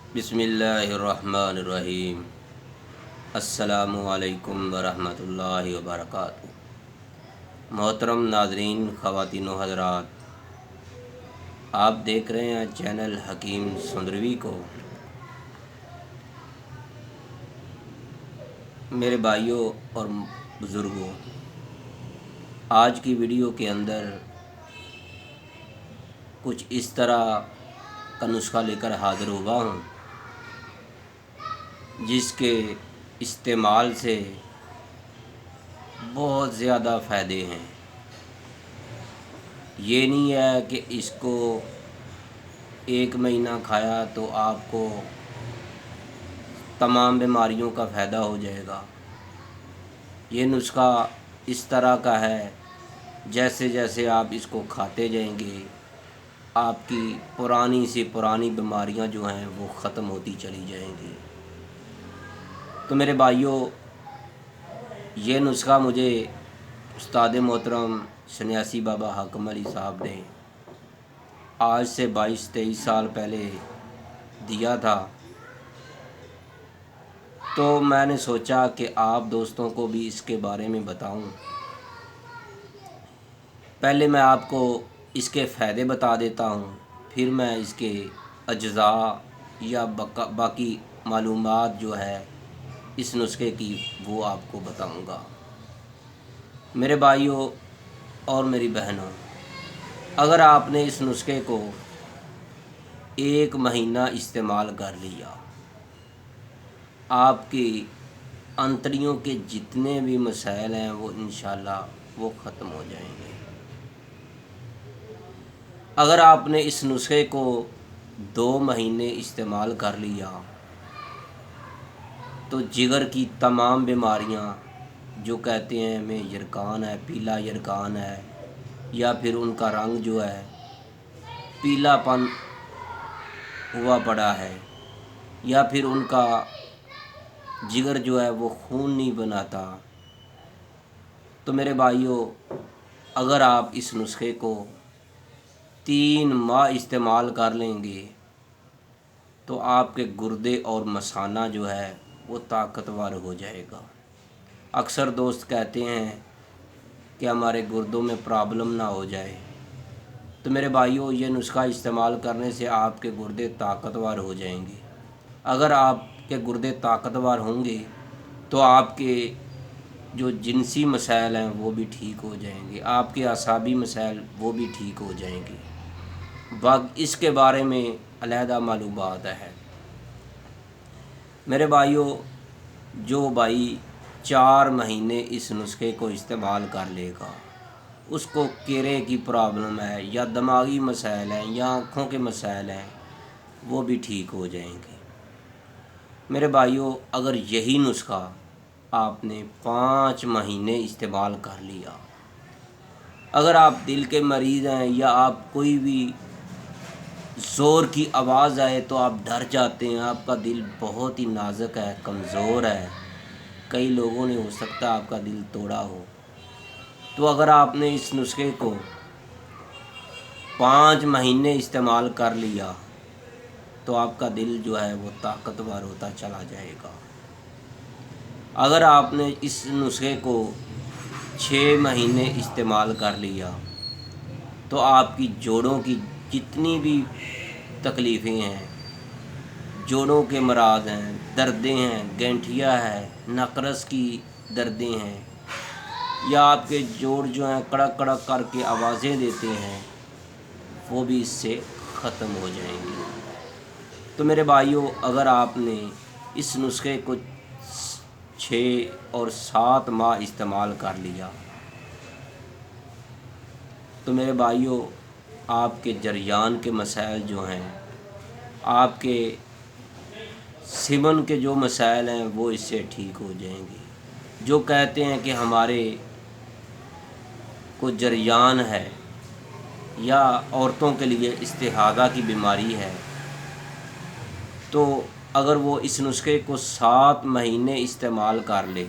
بسم اللہ الرحمن الرحیم۔ السلام علیکم ورحمۃ اللہ وبرکاتہ۔ محترم ناظرین، خواتین و حضرات، آپ دیکھ رہے ہیں چینل حکیم سندروی کو۔ میرے بھائیوں اور بزرگوں، آج کی ویڈیو کے اندر کچھ اس طرح کا نسخہ لے کر حاضر ہوا ہوں جس کے استعمال سے بہت زیادہ فائدے ہیں۔ یہ نہیں ہے کہ اس کو 1 مہینہ کھایا تو آپ کو تمام بیماریوں کا فائدہ ہو جائے گا۔ یہ نسخہ اس طرح کا ہے، جیسے جیسے آپ اس کو کھاتے جائیں گے آپ کی پرانی سے پرانی بیماریاں جو ہیں وہ ختم ہوتی چلی جائیں گی۔ تو میرے بھائیوں، یہ نسخہ مجھے استاد محترم سنیاسی بابا حاکم علی صاحب نے آج سے 22-23 سال پہلے دیا تھا، تو میں نے سوچا کہ آپ دوستوں کو بھی اس کے بارے میں بتاؤں۔ پہلے میں آپ کو اس کے فائدے بتا دیتا ہوں، پھر میں اس کے اجزاء یا باقی معلومات جو ہے اس نسخے کی وہ آپ کو بتاؤں گا۔ میرے بھائیوں اور میری بہنوں، اگر آپ نے اس نسخے کو 1 مہینہ استعمال کر لیا، آپ کی انتڑیوں کے جتنے بھی مسائل ہیں وہ انشاءاللہ وہ ختم ہو جائیں گے۔ اگر آپ نے اس نسخے کو 2 مہینے استعمال کر لیا تو جگر کی تمام بیماریاں جو کہتے ہیں ہمیں یرقان ہے، پیلا یرقان ہے، یا پھر ان کا رنگ جو ہے پیلا پن ہوا پڑا ہے، یا پھر ان کا جگر جو ہے وہ خون نہیں بناتا، تو میرے بھائیوں، اگر آپ اس نسخے کو 3 ماہ استعمال کر لیں گے تو آپ کے گردے اور مثانہ جو ہے وہ طاقتور ہو جائے گا۔ اکثر دوست کہتے ہیں کہ ہمارے گردوں میں پرابلم نہ ہو جائے، تو میرے بھائیوں، یہ نسخہ استعمال کرنے سے آپ کے گردے طاقتور ہو جائیں گے۔ اگر آپ کے گردے طاقتور ہوں گے تو آپ کے جو جنسی مسائل ہیں وہ بھی ٹھیک ہو جائیں گے، آپ کے اعصابی مسائل وہ بھی ٹھیک ہو جائیں گے۔ اس کے بارے میں علیحدہ معلومات ہے۔ میرے بھائیوں، جو بھائی 4 مہینے اس نسخے کو استعمال کر لے گا، اس کو کیرے کی پرابلم ہے یا دماغی مسائل ہیں یا آنکھوں کے مسائل ہیں، وہ بھی ٹھیک ہو جائیں گے۔ میرے بھائیوں، اگر یہی نسخہ آپ نے 5 مہینے استعمال کر لیا، اگر آپ دل کے مریض ہیں یا آپ کوئی بھی زور کی آواز آئے تو آپ ڈر جاتے ہیں، آپ کا دل بہت ہی نازک ہے، کمزور ہے، کئی لوگوں نے ہو سکتا آپ کا دل توڑا ہو، تو اگر آپ نے اس نسخے کو 5 مہینے استعمال کر لیا تو آپ کا دل جو ہے وہ طاقتور ہوتا چلا جائے گا۔ اگر آپ نے اس نسخے کو 6 مہینے استعمال کر لیا تو آپ کی جوڑوں کی جتنی بھی تکلیفیں ہیں، جوڑوں کے مراد ہیں، دردیں ہیں، گینٹھیا ہے، نقرس کی دردیں ہیں، یا آپ کے جوڑ جو ہیں کڑک کڑک کر کے آوازیں دیتے ہیں، وہ بھی اس سے ختم ہو جائیں گی۔ تو میرے بھائیوں، اگر آپ نے اس نسخے کو 6 اور 7 ماہ استعمال کر لیا تو میرے بھائیوں، آپ کے جریان کے مسائل جو ہیں، آپ کے سمن کے جو مسائل ہیں وہ اس سے ٹھیک ہو جائیں گے۔ جو کہتے ہیں کہ ہمارے کو جریان ہے یا عورتوں کے لیے استحاضہ کی بیماری ہے، تو اگر وہ اس نسخے کو 7 مہینے استعمال کر لے،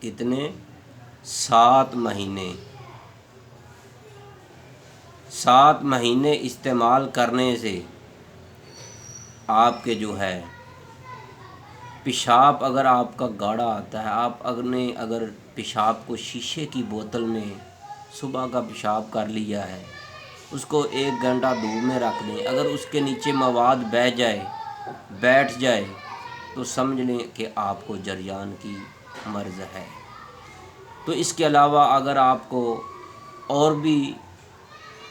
کتنے؟ 7 مہینے 7 مہینے استعمال کرنے سے آپ کے جو ہے پیشاب اگر آپ کا گاڑھا آتا ہے، آپ اگر پیشاب کو شیشے کی بوتل میں صبح کا پیشاب کر لیا ہے، اس کو 1 گھنٹہ دھوپ میں رکھ دیں، اگر اس کے نیچے مواد بیٹھ جائے تو سمجھ لیں کہ آپ کو جریان کی مرض ہے۔ تو اس کے علاوہ اگر آپ کو اور بھی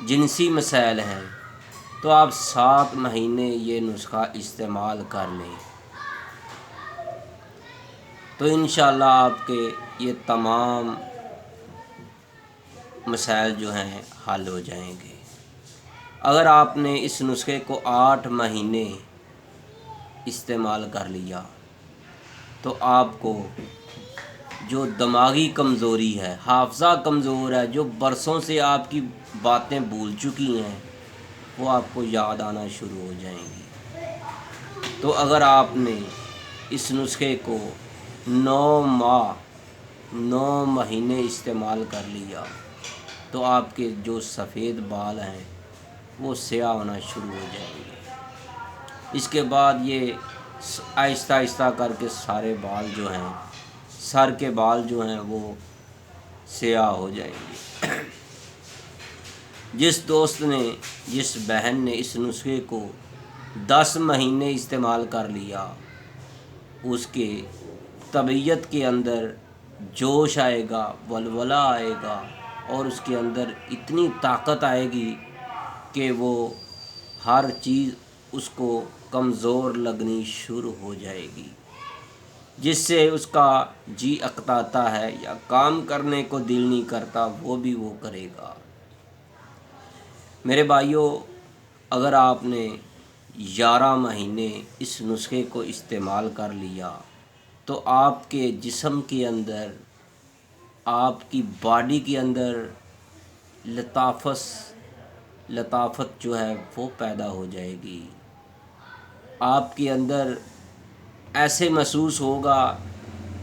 جنسی مسائل ہیں تو آپ 7 مہینے یہ نسخہ استعمال کر لیں، تو انشاءاللہ آپ کے یہ تمام مسائل جو ہیں حل ہو جائیں گے۔ اگر آپ نے اس نسخے کو 8 مہینے استعمال کر لیا تو آپ کو جو دماغی کمزوری ہے، حافظہ کمزور ہے، جو برسوں سے آپ کی باتیں بھول چکی ہیں، وہ آپ کو یاد آنا شروع ہو جائیں گی۔ تو اگر آپ نے اس نسخے کو 9 مہینے استعمال کر لیا تو آپ کے جو سفید بال ہیں وہ سیاہ ہونا شروع ہو جائیں گے۔ اس کے بعد یہ آہستہ آہستہ کر کے سارے بال جو ہیں، سر کے بال جو ہیں وہ سیاہ ہو جائیں گے۔ جس دوست نے، جس بہن نے اس نسخے کو 10 مہینے استعمال کر لیا، اس کے طبیعت کے اندر جوش آئے گا، ولولہ آئے گا، اور اس کے اندر اتنی طاقت آئے گی کہ وہ ہر چیز اس کو کمزور لگنی شروع ہو جائے گی، جس سے اس کا جی اکتاتا ہے یا کام کرنے کو دل نہیں کرتا وہ بھی وہ کرے گا۔ میرے بھائیوں، اگر آپ نے 11 مہینے اس نسخے کو استعمال کر لیا تو آپ کے جسم کے اندر، آپ کی باڈی کے اندر لطافت جو ہے وہ پیدا ہو جائے گی۔ آپ کے اندر ایسے محسوس ہوگا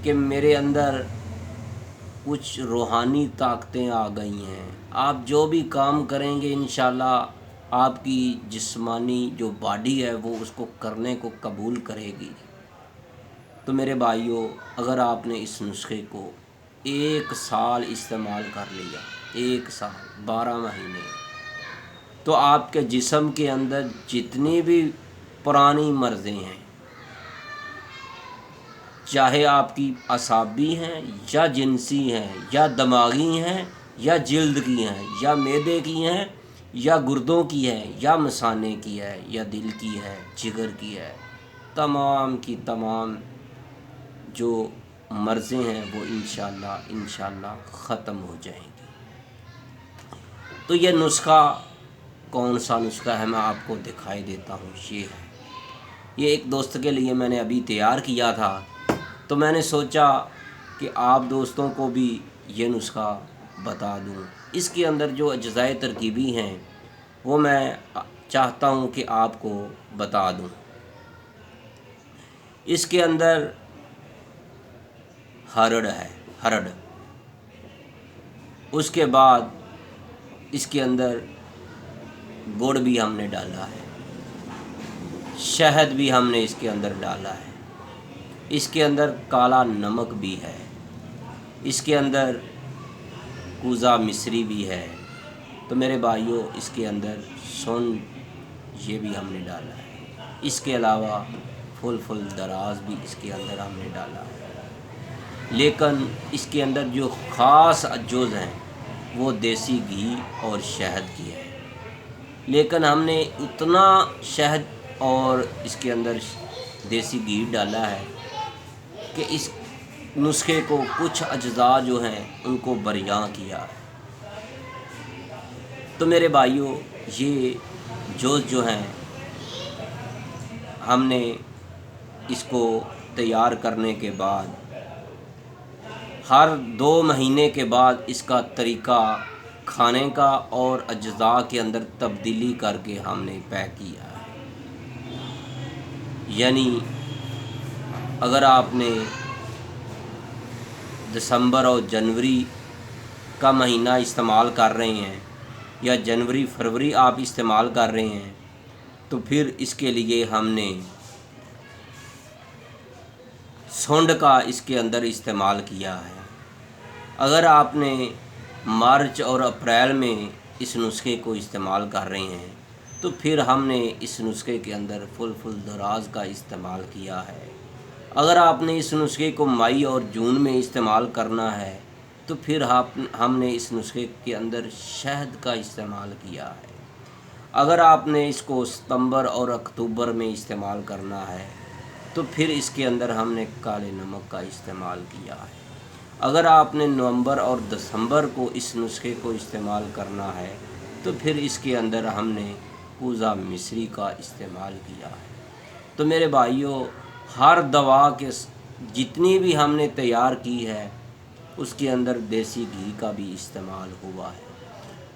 کہ میرے اندر کچھ روحانی طاقتیں آ گئی ہیں۔ آپ جو بھی کام کریں گے انشاءاللہ آپ کی جسمانی جو باڈی ہے وہ اس کو کرنے کو قبول کرے گی۔ تو میرے بھائیوں، اگر آپ نے اس نسخے کو 1 سال استعمال کر لیا، 1 سال 12 مہینے، تو آپ کے جسم کے اندر جتنی بھی پرانی مرضیں ہیں، چاہے آپ کی اعصابی ہیں یا جنسی ہیں یا دماغی ہیں یا جلد کی ہیں یا معدے کی ہیں یا گردوں کی ہے یا مثانے کی ہے یا دل کی ہے، جگر کی ہے، تمام کی تمام جو مرضیں ہیں وہ انشاءاللہ ختم ہو جائیں گی۔ تو یہ نسخہ کون سا نسخہ ہے میں آپ کو دکھائی دیتا ہوں۔ یہ ہے، یہ ایک دوست کے لیے میں نے ابھی تیار کیا تھا، تو میں نے سوچا کہ آپ دوستوں کو بھی یہ نسخہ بتا دوں۔ اس کے اندر جو اجزائے ترکیبی ہیں وہ میں چاہتا ہوں کہ آپ کو بتا دوں۔ اس کے اندر ہرڑ، اس کے بعد اس کے اندر گڑ بھی ہم نے ڈالا ہے، شہد بھی ہم نے اس کے اندر ڈالا ہے، اس کے اندر کالا نمک بھی ہے، اس کے اندر کوزہ مصری بھی ہے۔ تو میرے بھائیوں، اس کے اندر سونڈ یہ بھی ہم نے ڈالا ہے، اس کے علاوہ فل دراز بھی اس کے اندر ہم نے ڈالا ہے، لیکن اس کے اندر جو خاص جز ہیں وہ دیسی گھی اور شہد کی ہے۔ لیکن ہم نے اتنا شہد اور اس کے اندر دیسی گھی ڈالا ہے کہ اس نسخے کو کچھ اجزاء جو ہیں ان کو بریاں کیا ہے۔ تو میرے بھائیوں، یہ جو ہیں ہم نے اس کو تیار کرنے کے بعد ہر 2 مہینے کے بعد اس کا طریقہ کھانے کا اور اجزاء کے اندر تبدیلی کر کے ہم نے پیک کیا ہے۔ یعنی اگر آپ نے دسمبر اور جنوری کا مہینہ استعمال کر رہے ہیں یا جنوری فروری آپ استعمال کر رہے ہیں تو پھر اس کے لیے ہم نے سونڈ کا اس کے اندر استعمال کیا ہے۔ اگر آپ نے مارچ اور اپریل میں اس نسخے کو استعمال کر رہے ہیں تو پھر ہم نے اس نسخے کے اندر فل دراز کا استعمال کیا ہے۔ اگر آپ نے اس نسخے کو مئی اور جون میں استعمال کرنا ہے تو پھر ہم نے اس نسخے کے اندر شہد کا استعمال کیا ہے۔ اگر آپ نے اس کو ستمبر اور اکتوبر میں استعمال کرنا ہے تو پھر اس کے اندر ہم نے کالے نمک کا استعمال کیا ہے۔ اگر آپ نے نومبر اور دسمبر کو اس نسخے کو استعمال کرنا ہے تو پھر اس کے اندر ہم نے کوزہ مصری کا استعمال کیا ہے۔ تو میرے بھائیوں، ہر دوا کے جتنی بھی ہم نے تیار کی ہے اس کے اندر دیسی گھی کا بھی استعمال ہوا ہے۔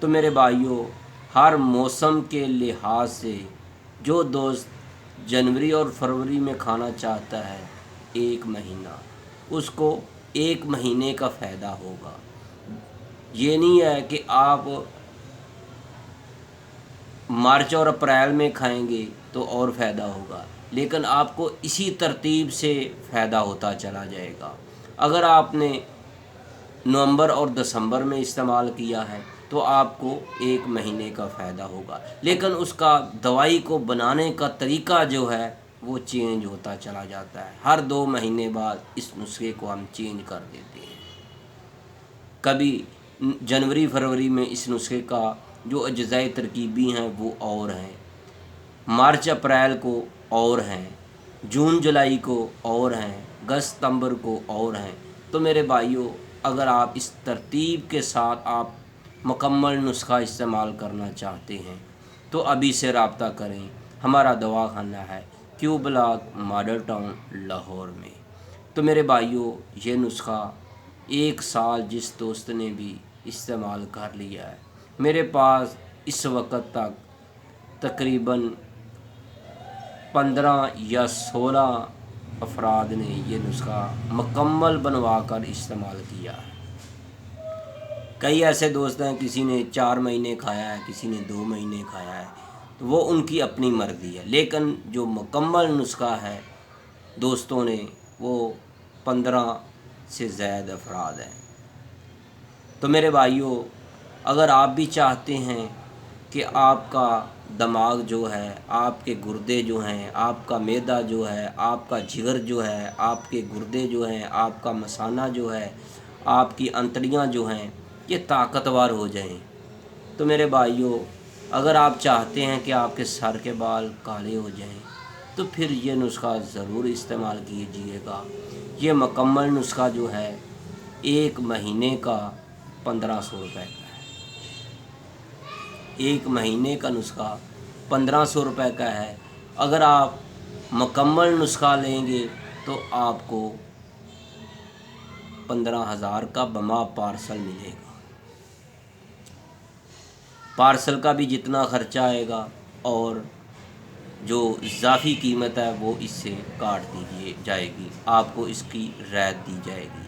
تو میرے بھائیوں، ہر موسم کے لحاظ سے جو دوست جنوری اور فروری میں کھانا چاہتا ہے 1 مہینہ، اس کو 1 مہینے کا فائدہ ہوگا۔ یہ نہیں ہے کہ آپ مارچ اور اپریل میں کھائیں گے تو اور فائدہ ہوگا، لیکن آپ کو اسی ترتیب سے فائدہ ہوتا چلا جائے گا۔ اگر آپ نے نومبر اور دسمبر میں استعمال کیا ہے تو آپ کو 1 مہینے کا فائدہ ہوگا، لیکن اس کا دوائی کو بنانے کا طریقہ جو ہے وہ چینج ہوتا چلا جاتا ہے۔ ہر 2 مہینے بعد اس نسخے کو ہم چینج کر دیتے ہیں۔ کبھی جنوری فروری میں اس نسخے کا جو اجزاء ترکیبی ہیں وہ اور ہیں، مارچ اپریل کو اور ہیں، جون جولائی کو اور ہیں، اگست ستمبر کو اور ہیں۔ تو میرے بھائیوں، اگر آپ اس ترتیب کے ساتھ آپ مکمل نسخہ استعمال کرنا چاہتے ہیں تو ابھی سے رابطہ کریں۔ ہمارا دواخانہ ہے کیو بلاک، ماڈل ٹاؤن، لاہور میں۔ تو میرے بھائیوں، یہ نسخہ 1 سال جس دوست نے بھی استعمال کر لیا ہے، میرے پاس اس وقت تک تقریباً 15 یا 16 افراد نے یہ نسخہ مکمل بنوا کر استعمال کیا ہے۔ کئی ایسے دوست ہیں، کسی نے 4 مہینے کھایا ہے، کسی نے 2 مہینے کھایا ہے، تو وہ ان کی اپنی مرضی ہے، لیکن جو مکمل نسخہ ہے دوستوں نے وہ 15 سے زائد افراد ہیں۔ تو میرے بھائیوں، اگر آپ بھی چاہتے ہیں کہ آپ کا دماغ جو ہے، آپ کے گردے جو ہیں، آپ کا معدہ جو ہے، آپ کا جگر جو ہے، آپ کے گردے جو ہیں، آپ کا مثانہ جو ہے، آپ کی انتڑیاں جو ہیں، یہ طاقتور ہو جائیں، تو میرے بھائیوں، اگر آپ چاہتے ہیں کہ آپ کے سر کے بال کالے ہو جائیں تو پھر یہ نسخہ ضرور استعمال کیجیے گا۔ یہ مکمل نسخہ جو ہے 1 مہینے کا 1500 روپے کا ہے۔ 1 مہینے کا نسخہ 1500 روپے کا ہے۔ اگر آپ مکمل نسخہ لیں گے تو آپ کو 15,000 کا بما پارسل ملے گا۔ پارسل کا بھی جتنا خرچہ آئے گا اور جو اضافی قیمت ہے وہ اس سے کاٹ دی جائے گی، آپ کو اس کی رعایت دی جائے گی۔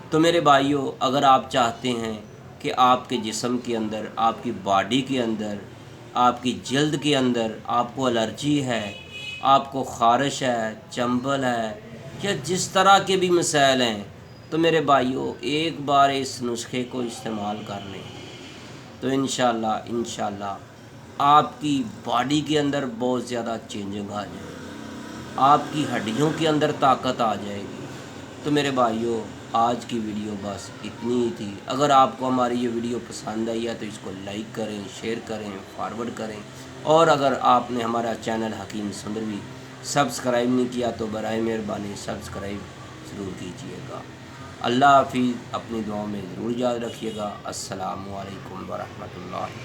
تو میرے بھائیوں، اگر آپ چاہتے ہیں کہ آپ کے جسم کے اندر، آپ کی باڈی کے اندر، آپ کی جلد کے اندر آپ کو الرجی ہے، آپ کو خارش ہے، چنبل ہے، یا جس طرح کے بھی مسائل ہیں، تو میرے بھائیوں، ایک بار اس نسخے کو استعمال کر لیں تو انشاءاللہ آپ کی باڈی کے اندر بہت زیادہ چینجنگ آ جائے گی، آپ کی ہڈیوں کے اندر طاقت آ جائے گی۔ تو میرے بھائیوں، آج کی ویڈیو بس اتنی ہی تھی۔ اگر آپ کو ہماری یہ ویڈیو پسند آئی ہے تو اس کو لائک کریں، شیئر کریں، فارورڈ کریں، اور اگر آپ نے ہمارا چینل حکیم سندروی سبسکرائب نہیں کیا تو برائے مہربانی سبسکرائب ضرور کیجیے گا۔ اللہ حافظ، اپنی دعاؤں میں ضرور یاد رکھیے گا۔ السلام علیکم ورحمۃ اللہ۔